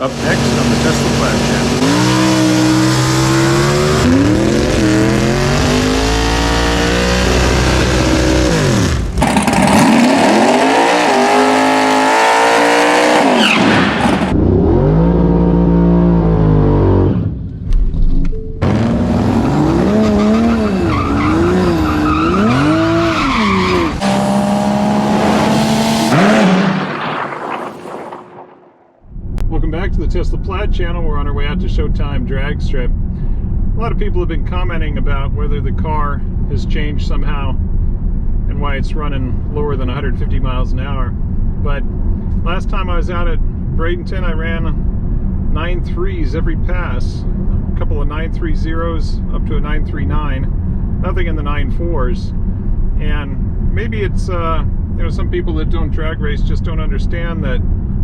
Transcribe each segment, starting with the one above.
Up next on the Tesla Plaid channel. Welcome back to the Tesla Plaid channel. We're on our way out to Showtime Dragstrip. A lot of people have been commenting about whether the car has changed somehow and why it's running lower than 150 miles an hour. But last time I was out at Bradenton, I ran 9.3s every pass, a couple of 9.30s up to a 9.39, nothing in the 9.4s. And maybe it's some people that don't drag race just don't understand that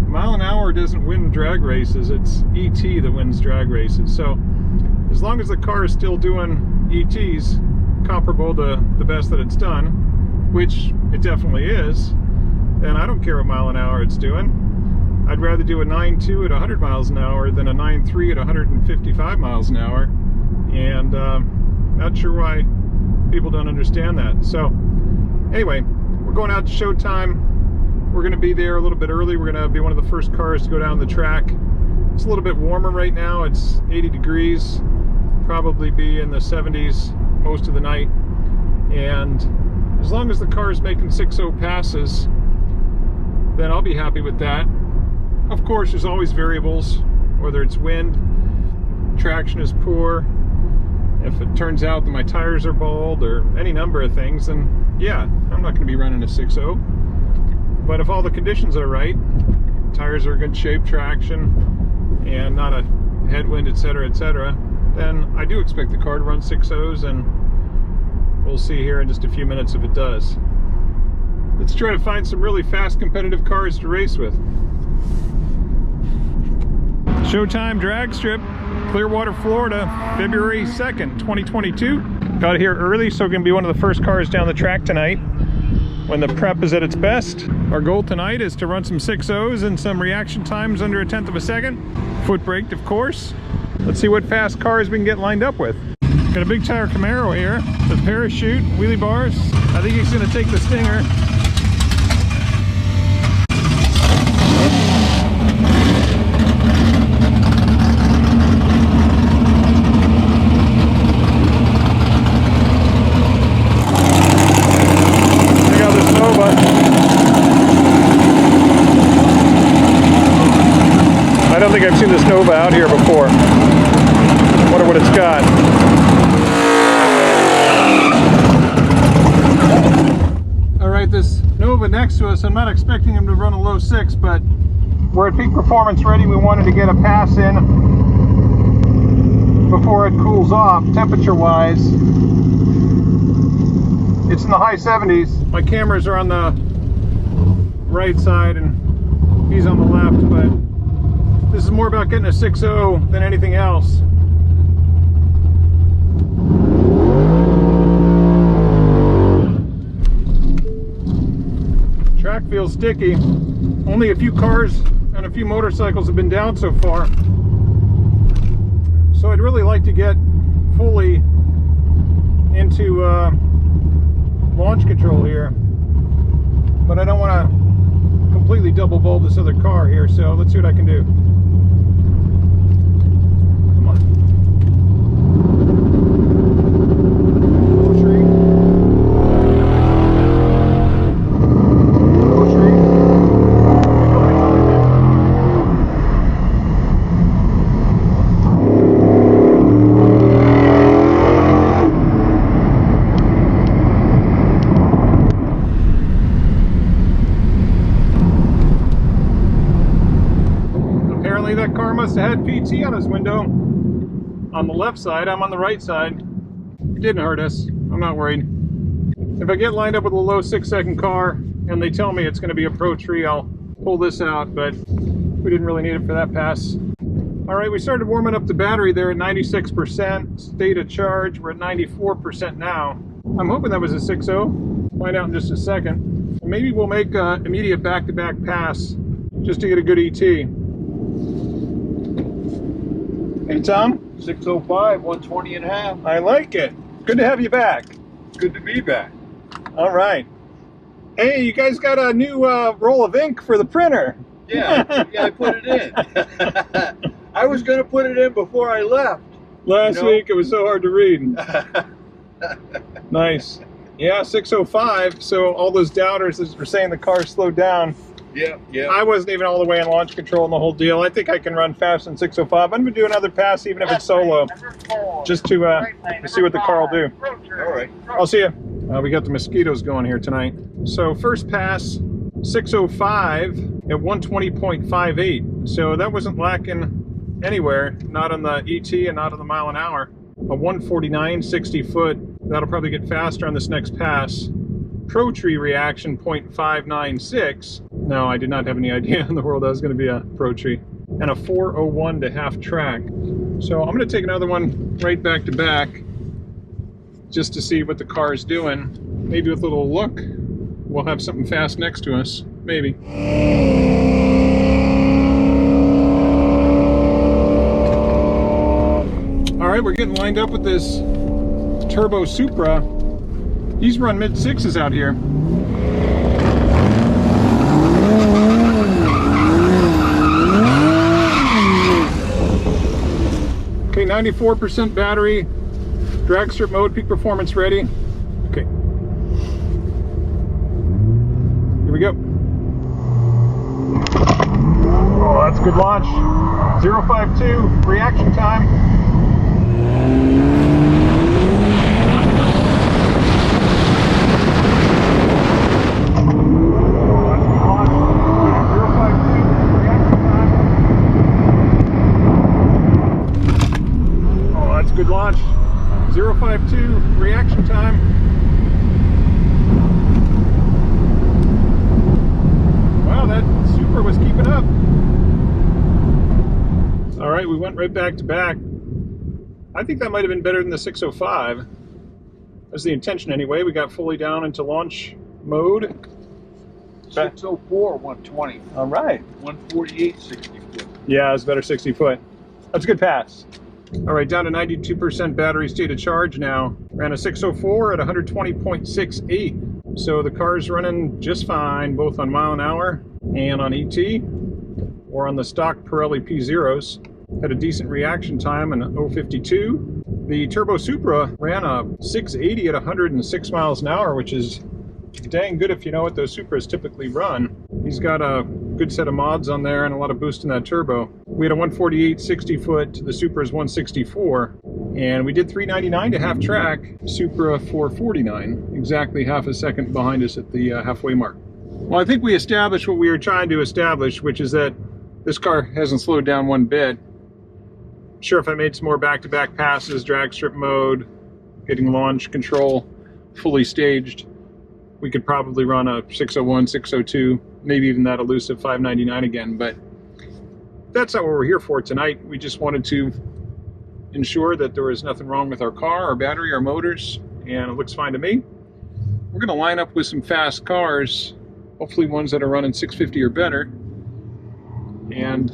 mile an hour doesn't win drag races. It's ET that wins drag races. So as long as the car is still doing ETs comparable to the best that it's done, which it definitely is, then I don't care what mile an hour it's doing. I'd rather do a 9.2 at 100 miles an hour than a 9.3 at 155 miles an hour. And not sure why people don't understand that. So anyway, we're going out to Showtime. We're going to be there a little bit early. We're going to be one of the first cars to go down the track. It's a little bit warmer right now. It's 80 degrees. Probably be in the 70s most of the night. And as long as the car is making 6.0 passes, then I'll be happy with that. Of course, there's always variables, whether it's wind, traction is poor, if it turns out that my tires are bald, or any number of things, then yeah, I'm not going to be running a 6.0. But if all the conditions are right, tires are in good shape, traction, and not a headwind, etc., then I do expect the car to run 6.0s, and we'll see here in just a few minutes if it does. Let's try to find some really fast, competitive cars to race with. Showtime Dragstrip, Clearwater, Florida, February 2nd, 2022. Got here early, so going to be one of the first cars down the track tonight when the prep is at its best. Our goal tonight is to run some 6.0s and some reaction times under 1/10 of a second. Foot braked, of course. Let's see what fast cars we can get lined up with. Got a big tire Camaro here with parachute, wheelie bars. I think he's going to take the stinger. I don't think I've seen this Nova out here before. Wonder what it's got. Alright, this Nova next to us, I'm not expecting him to run a low 6, but we're at peak performance ready. We wanted to get a pass in before it cools off, temperature-wise. It's in the high 70s. My cameras are on the right side and he's on the left, but this is more about getting a 6.0 than anything else. Track feels sticky. Only a few cars and a few motorcycles have been down so far. So I'd really like to get fully into launch control here. But I don't want to completely double bulb this other car here, so let's see what I can do. That car must have had PT on his window on the left side. I'm on the right side. It didn't hurt us. I'm not worried. If I get lined up with a low 6-second car and they tell me it's going to be a Pro Tree, I'll pull this out, but we didn't really need it for that pass. All right, we started warming up the battery there at 96%. State of charge, we're at 94% now. I'm hoping that was a 6.0. Find out in just a second. Maybe we'll make an immediate back-to-back pass just to get a good ET. Hey, Tom. 605, 120 and a half. I like it. Good to have you back. Good to be back. All right. Hey, you guys got a new roll of ink for the printer. Yeah, I put it in. I was going to put it in before I left. Last week it was so hard to read. Nice. Yeah, 605. So all those doubters that were saying the car slowed down. Yeah. I wasn't even all the way in launch control and the whole deal. I think I can run faster than 605. I'm going to do another pass, even if it's solo, just to see what the car will do. All right. I'll see you. We got the mosquitoes going here tonight. So first pass, 605 at 120.58. So that wasn't lacking anywhere, not on the ET and not on the mile an hour. A 149, 60 foot. That'll probably get faster on this next pass. Pro Tree reaction 0.596. No, I did not have any idea in the world that was going to be a Pro Tree. And a 401 to half track. So I'm going to take another one right back to back just to see what the car is doing. Maybe with a little look, we'll have something fast next to us. Maybe. All right, we're getting lined up with this turbo Supra. He's run mid-6s out here. Okay, 94% battery, drag strip mode, peak performance ready. Okay. Here we go. Oh, that's a good launch. 052, reaction time. Good launch. 052 reaction time. Wow, that Supra was keeping up. All right, we went right back to back. I think that might have been better than the 605. That's the intention anyway. We got fully down into launch mode. 604, 120. All right. 148, 60 foot. Yeah, it's better 60 foot. That's a good pass. All right, down to 92% battery state of charge now. Ran a 604 at 120.68. So the car's running just fine, both on mile an hour and on ET, or on the stock Pirelli P Zeros. Had a decent reaction time in 052. The Turbo Supra ran a 680 at 106 miles an hour, which is dang good if you know what those Supras typically run. He's got a good set of mods on there and a lot of boost in that turbo. We had a 148 60 foot, the Supra's 164, and we did 399 to half track, Supra 449, exactly half a second behind us at the halfway mark. Well, I think we established what we were trying to establish, which is that this car hasn't slowed down one bit. Sure, if I made some more back-to-back passes, drag strip mode, getting launch control fully staged, we could probably run a 601, 602, maybe even that elusive 599 again, but that's not what we're here for tonight. We just wanted to ensure that there was nothing wrong with our car, our battery, our motors, and it looks fine to me. We're going to line up with some fast cars, hopefully ones that are running 650 or better, and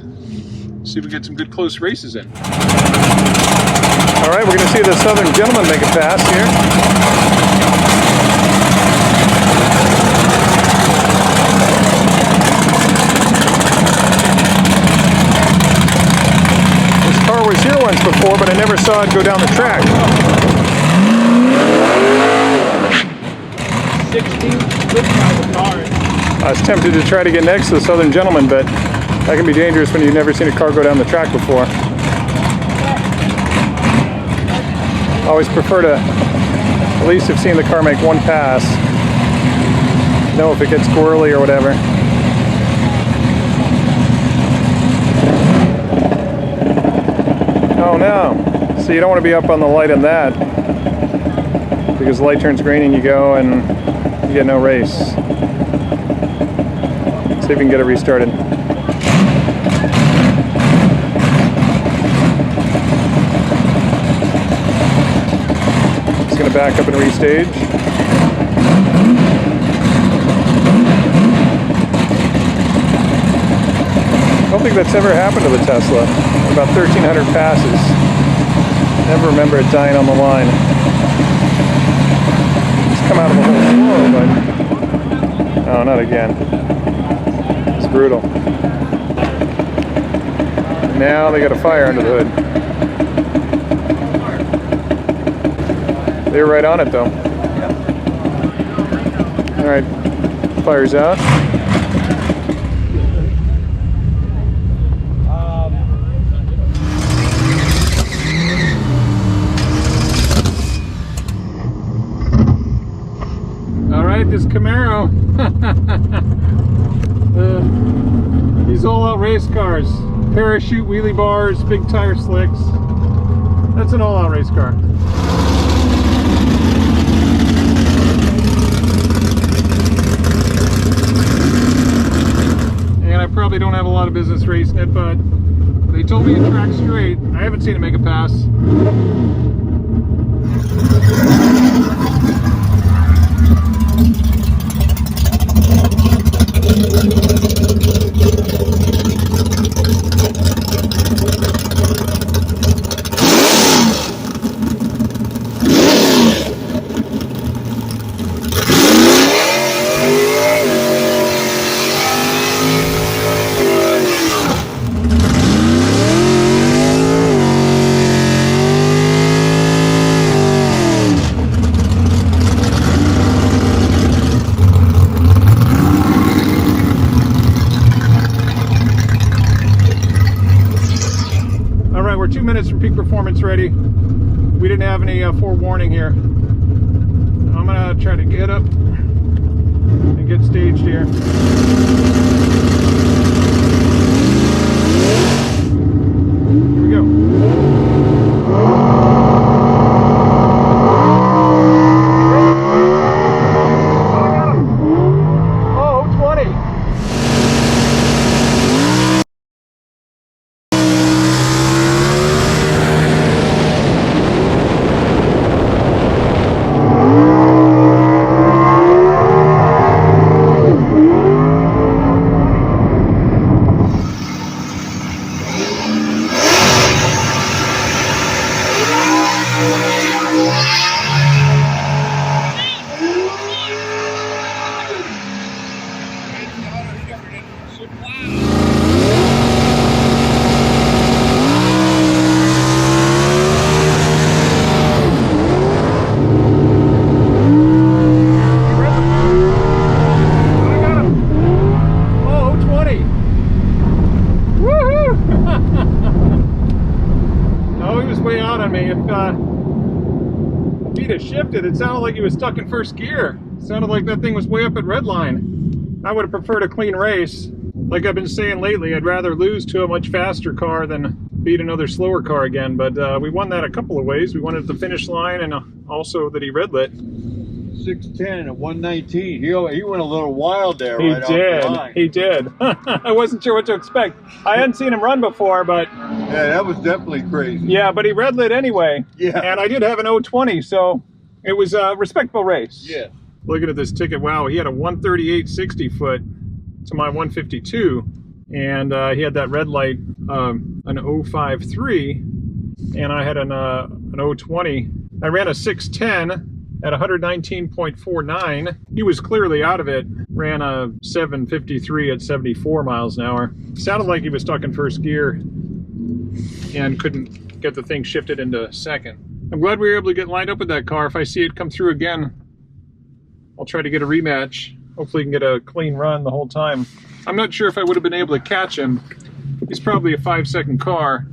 see if we get some good close races in. All right, we're going to see the Southern Gentleman make a pass here. Car was here once before, but I never saw it go down the track. 16 good cars. I was tempted to try to get next to the Southern Gentleman, but that can be dangerous when you've never seen a car go down the track before. I always prefer to at least have seen the car make one pass. Know if it gets squirrely or whatever. Oh no, so you don't want to be up on the light on that, because the light turns green and you go and you get no race. See if we can get it restarted. Just going to back up and restage. Oh, don't think that's ever happened to the Tesla. About 1,300 passes. Never remember it dying on the line. It's come out of the whole flow, but no, not again. It's brutal. Now they got a fire under the hood. They were right on it though. All right, fire's out. All right, this Camaro. These all-out race cars. Parachute wheelie bars, big tire slicks. That's an all-out race car. And I probably don't have a lot of business racing it, but they told me to track straight. I haven't seen it make a pass. We're 2 minutes from peak performance ready. We didn't have any forewarning here. I'm gonna try to get up and get staged here. Here we go. Oh, 20. Shifted, it sounded like he was stuck in first gear. It sounded like that thing was way up at redline. I would have preferred a clean race. Like I've been saying lately, I'd rather lose to a much faster car than beat another slower car again. But we won that a couple of ways. We won at the finish line, and also that he red lit. 610 and 119. He went a little wild there. He right did. Off the line. He did. I wasn't sure what to expect. I hadn't seen him run before, but yeah, that was definitely crazy. Yeah, but he red lit anyway. Yeah. And I did have an 020, so it was a respectable race. Yeah. Looking at this ticket, wow, he had a 138.60 foot to my 152, and he had that red light, an 053, and I had an 020. I ran a 610 at 119.49. He was clearly out of it. Ran a 753 at 74 miles an hour. Sounded like he was stuck in first gear and couldn't get the thing shifted into second. I'm glad we were able to get lined up with that car. If I see it come through again, I'll try to get a rematch. Hopefully we can get a clean run the whole time. I'm not sure if I would have been able to catch him. He's probably a 5-second car.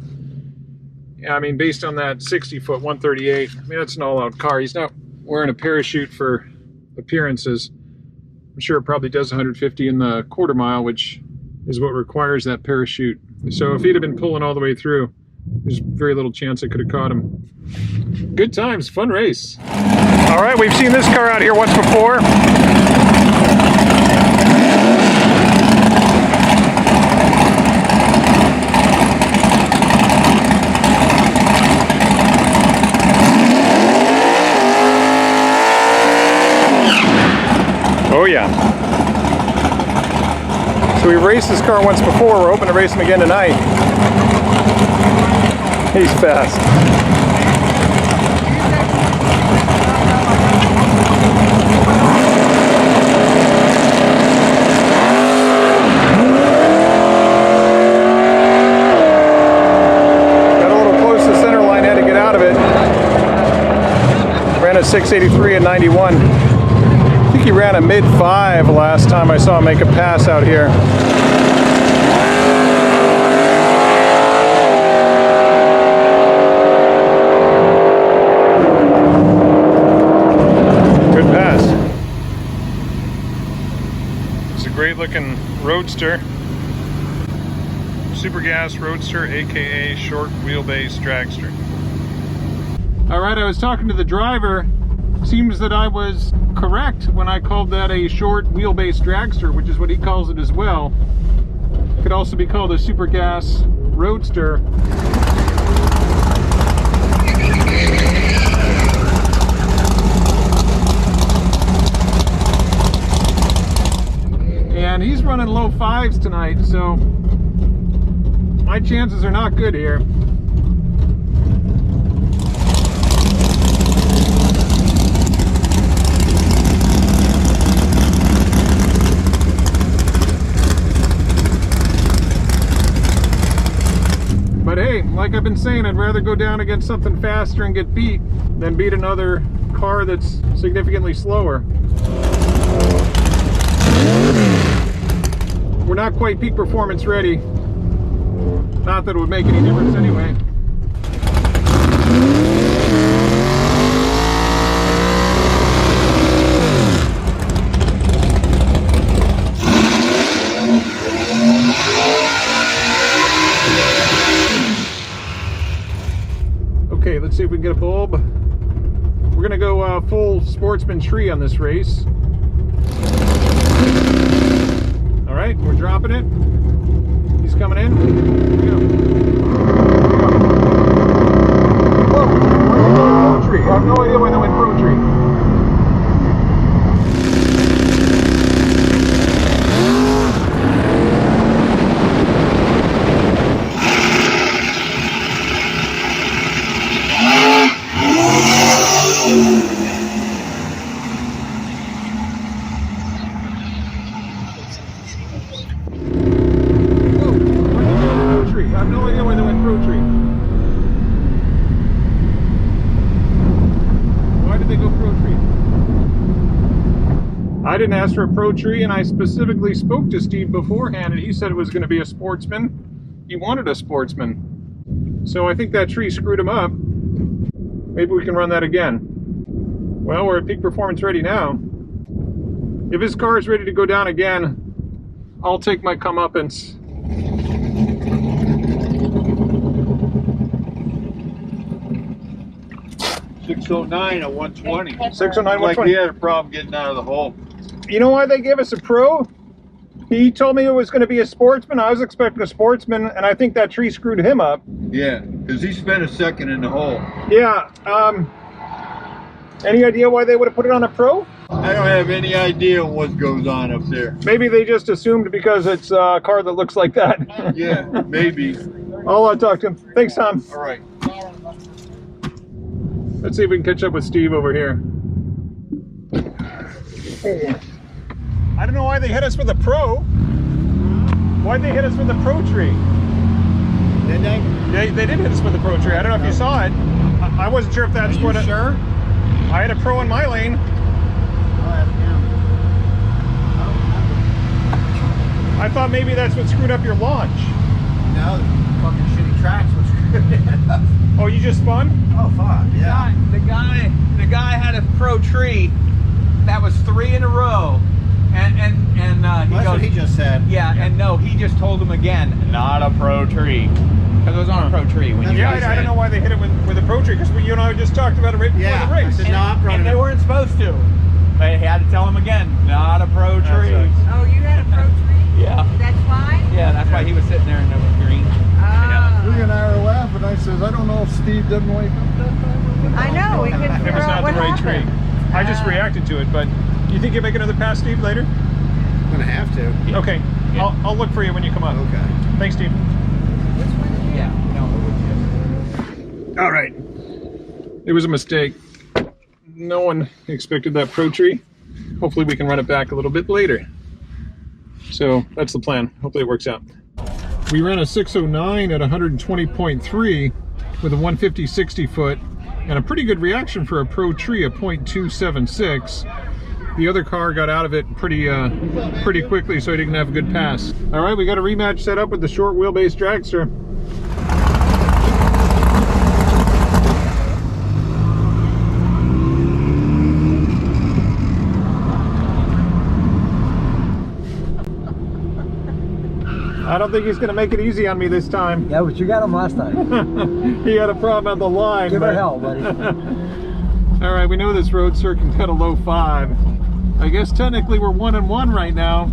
Yeah, I mean, based on that 60-foot 138, I mean, that's an all-out car. He's not wearing a parachute for appearances. I'm sure it probably does 150 in the quarter mile, which is what requires that parachute. So if he'd have been pulling all the way through, there's very little chance I could have caught him. Good times, fun race. All right, we've seen this car out here once before. Oh yeah. So we've raced this car once before. We're hoping to race him again tonight. He's fast. Got a little close to the center line, had to get out of it. Ran a 683 and 91. I think he ran a mid-5 last time I saw him make a pass out here. Good pass. It's a great looking Roadster. Super Gas Roadster, aka short wheelbase dragster. Alright, I was talking to the driver. Seems that I was correct when I called that a short wheelbase dragster, which is what he calls it as well. It could also be called a Super Gas Roadster. And he's running low 5s tonight, so my chances are not good here. But hey, like I've been saying, I'd rather go down against something faster and get beat than beat another car that's significantly slower. We're not quite peak performance ready. Not that it would make any difference anyway. Okay, let's see if we can get a bulb. We're gonna go full sportsman tree on this race. All right, we're dropping it. He's coming in. Here we go. Whoa, pro tree. I have no idea why that went pro tree. I have no idea why they went pro tree. Why did they go pro tree? I didn't ask for a pro tree, and I specifically spoke to Steve beforehand, and he said it was going to be a sportsman. He wanted a sportsman. So I think that tree screwed him up. Maybe we can run that again. Well, we're at peak performance ready now. If his car is ready to go down again, I'll take my comeuppance. .609 at 120. 609, Like he had a problem getting out of the hole. You know why they gave us a pro? He told me it was going to be a sportsman. I was expecting a sportsman, and I think that tree screwed him up. Yeah, because he spent a second in the hole. Yeah. Any idea why they would have put it on a pro? I don't have any idea what goes on up there. Maybe they just assumed because it's a car that looks like that. Yeah, maybe. I'll talk to him. Thanks, Tom. All right. Let's see if we can catch up with Steve over here. I don't know why they hit us with a pro. Why'd they hit us with a pro tree? Did they? They did hit us with a pro tree. I don't know if you saw it. I wasn't sure if that's what. Sure? I had a pro in my lane. I thought maybe that's what screwed up your launch. No, fucking shitty tracks was screwed it up. Oh, you just spun? Oh fuck, yeah. The guy had a pro tree that was 3 in a row, and he That's goes, what he just said. yeah, and no, he just told him again, not a pro tree, because it was on a pro tree when you Yeah, guys I don't know why they hit it with a pro tree, because you and I just talked about it right before the race. I said, no, I'm running and they it. weren't supposed to. They had to tell him again, not a pro tree. Oh, you had a pro tree? Yeah, That's why? yeah, that's why he was sitting there in the green. Lee and I were laughing. I says, I don't know if Steve didn't wake up that time. I know, we couldn't It figure was out not what the right happened. tree. I just reacted to it, but you think you'll make another pass, Steve, later? I'm gonna have to. Okay. I'll look for you when you come up. Okay. Thanks, Steve. Yeah. No. All right. It was a mistake. No one expected that Pro Tree. Hopefully we can run it back a little bit later. So that's the plan. Hopefully it works out. We ran a 609 at 120.3 with a 150 60 foot and a pretty good reaction for a Pro Tree, a 0.276. The other car got out of it pretty quickly, so he didn't have a good pass. All right, we got a rematch set up with the short wheelbase dragster. I don't think he's going to make it easy on me this time. Yeah, but you got him last time. He had a problem at the line. Give her hell, buddy. All right, we know this Roadster can cut a low 5. I guess technically we're 1-1 right now,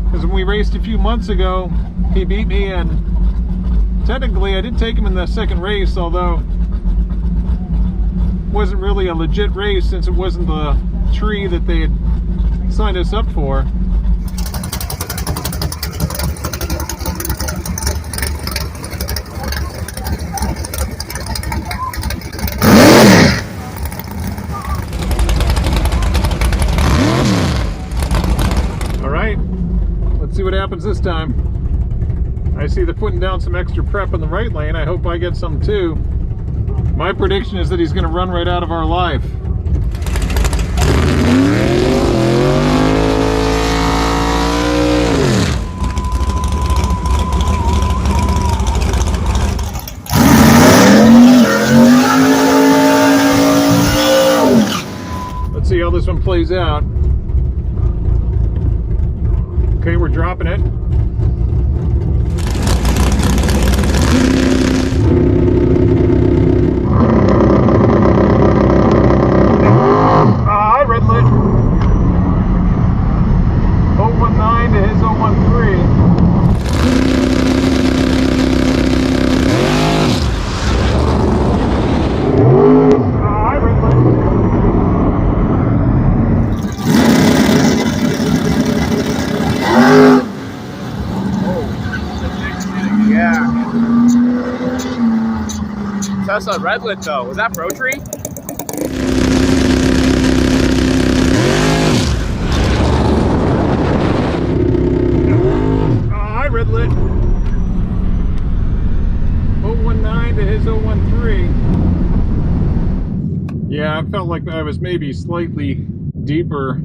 because when we raced a few months ago, he beat me, and technically I did take him in the second race, although it wasn't really a legit race since it wasn't the tree that they had signed us up for. Let's see what happens this time. I see they're putting down some extra prep in the right lane. I hope I get some too. My prediction is that he's going to run right out of our life. Let's see how this one plays out. Okay, we're dropping it. I red lit. 019 to his 013. I red lit. Yeah. Tesla redlit though. Was that Pro Tree? I red lit. 019 to his 013. Yeah, I felt like I was maybe slightly deeper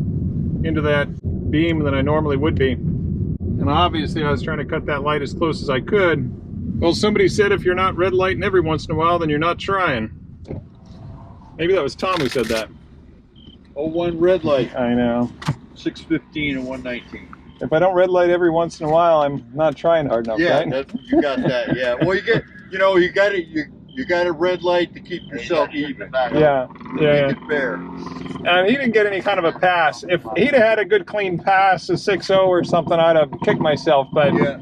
into that beam than I normally would be. And obviously I was trying to cut that light as close as I could. Well, somebody said if you're not red lighting every once in a while, then you're not trying. Maybe that was Tom who said that. 01 red light. I know. 615 and 119. If I don't red light every once in a while, I'm not trying hard enough, Yeah, right? you got that. Yeah. Well, you got a red light to keep yourself even. Yeah. Make it fair. And he didn't get any kind of a pass. If he'd had a good clean pass, a 6-0 or something, I'd have kicked myself, but Yeah.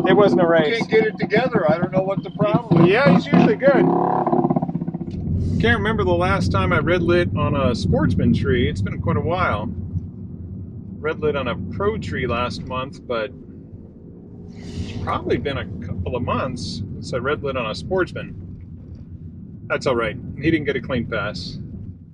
it wasn't a You race. can't get it together. I don't know what the problem is. Yeah, he's usually good. Can't remember the last time I red lit on a sportsman tree. It's been quite a while. Red lit on a Pro Tree last month, but it's probably been a couple of months since I red lit on a sportsman. That's all right. He didn't get a clean pass.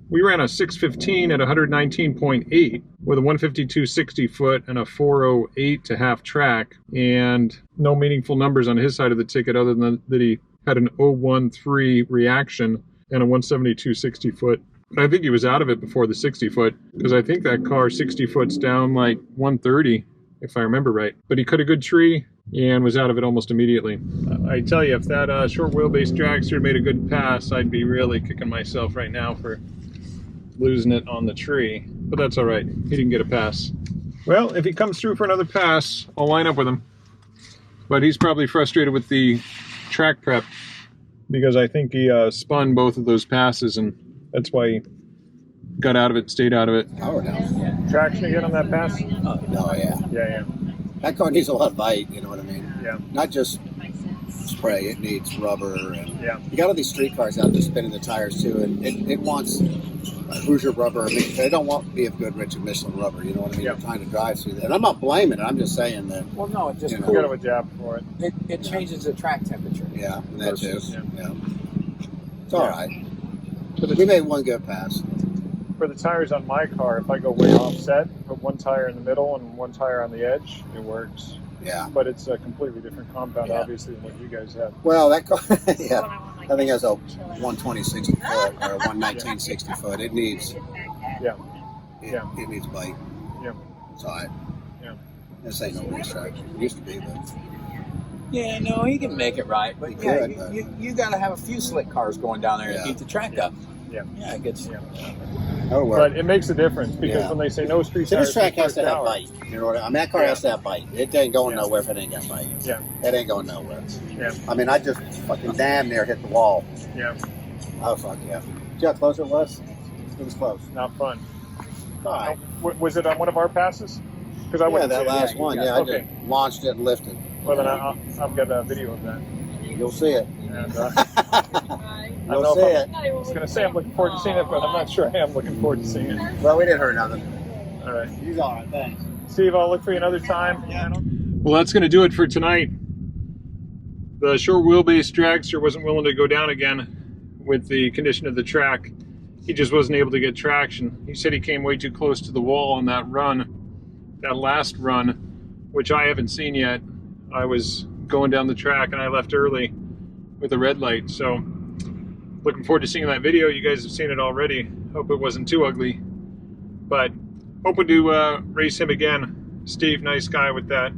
We ran a 615 at 119.8 with a 152 60 foot and a 408 to half track, and no meaningful numbers on his side of the ticket other than that he had an 013 reaction and a 172 60 foot. I think he was out of it before the 60 foot, because I think that car 60 foot's down like 130 if I remember right. But he cut a good tree and was out of it almost immediately. I tell you, if that short wheelbase dragster made a good pass, I'd be really kicking myself right now for losing it on the tree. But that's all right. He didn't get a pass. Well, if he comes through for another pass, I'll line up with him. But he's probably frustrated with the track prep, because I think he spun both of those passes, and that's why he got out of it, stayed out of it. Power down. Traction again on that pass? Oh, yeah. Yeah. That car needs a lot of bite, you know what I mean? Yeah. Not just spray. It needs rubber, and Yeah. you got all these street cars out there spinning the tires too, and it wants Hoosier rubber. I mean, they don't want be of good Richard Michelin rubber. You know what I mean? Yeah. They're trying to drive through that, and I'm not blaming it. I'm just saying that. Well, no, it just You know. You got to adapt for it. it changes the track temperature. Yeah, and that too. Versus- Yeah. It's all right. For the, We made one good pass. for the tires on my car, if I go way offset, put one tire in the middle and one tire on the edge, it works. Yeah. But it's a completely different compound, Yeah. obviously, than what you guys have. Well, that car, yeah, I think that's a 120 60 foot or 119 60 foot. It needs, Yeah. it needs bite. Yeah. It's all right. Yeah. This ain't no racetrack. It used to be, but Yeah, no, he can make it right, but He yeah, could, but- you got to have a few slick cars going down there Yeah. to eat the track up. Yeah. Yeah, it gets. Yeah. that'll work. But it makes a difference because Yeah. when they say no street See, tires, this track for has to first have hour, bite. You know what I mean? That car Yeah. has to have bite. It ain't going Yeah. nowhere if it ain't got bite. Yeah. It ain't going nowhere. Yeah. I mean, I just fucking damn near hit the wall. Yeah. Oh, fuck yeah. See how close it was? It was close. Not fun. All right. Was it on one of our passes? Because I Yeah, wouldn't that say it. last you one. got- Yeah, I okay. just launched it and lifted. Well, then I've got a video of that. You'll see it. And You'll know see if it. I was going to say I'm looking forward to seeing it, but I'm not sure I am looking forward to seeing it. Well, we didn't hurt nothing. All right. He's all right. Thanks. Steve, I'll look for you another time. Well, that's going to do it for tonight. The short wheelbase dragster wasn't willing to go down again with the condition of the track. He just wasn't able to get traction. He said he came way too close to the wall on that run, that last run, which I haven't seen yet. I was going down the track and I left early with a red light. So looking forward to seeing that video. You guys have seen it already. Hope it wasn't too ugly. But hoping to race him again. Steve, nice guy with that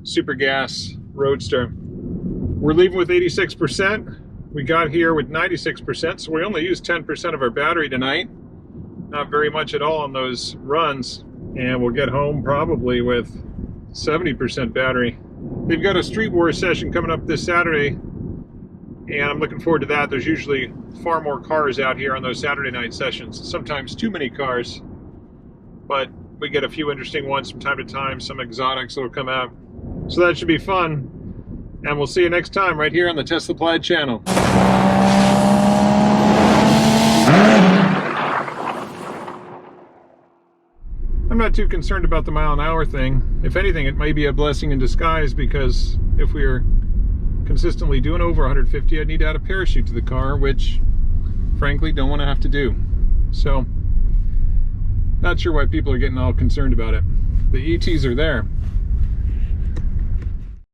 Super Gas Roadster. We're leaving with 86%. We got here with 96%, so we only used 10% of our battery tonight. Not very much at all on those runs. And we'll get home probably with 70% battery. They've got a Street Wars session coming up this Saturday, and I'm looking forward to that. There's usually far more cars out here on those Saturday night sessions. Sometimes too many cars, but we get a few interesting ones from time to time, some exotics that will come out. So that should be fun. And we'll see you next time right here on the Tesla Plaid channel. I'm not too concerned about the mile-an-hour thing. If anything, it may be a blessing in disguise, because if we are consistently doing over 150, I'd need to add a parachute to the car, which frankly don't want to have to do. So not sure why people are getting all concerned about it. The ETs are there.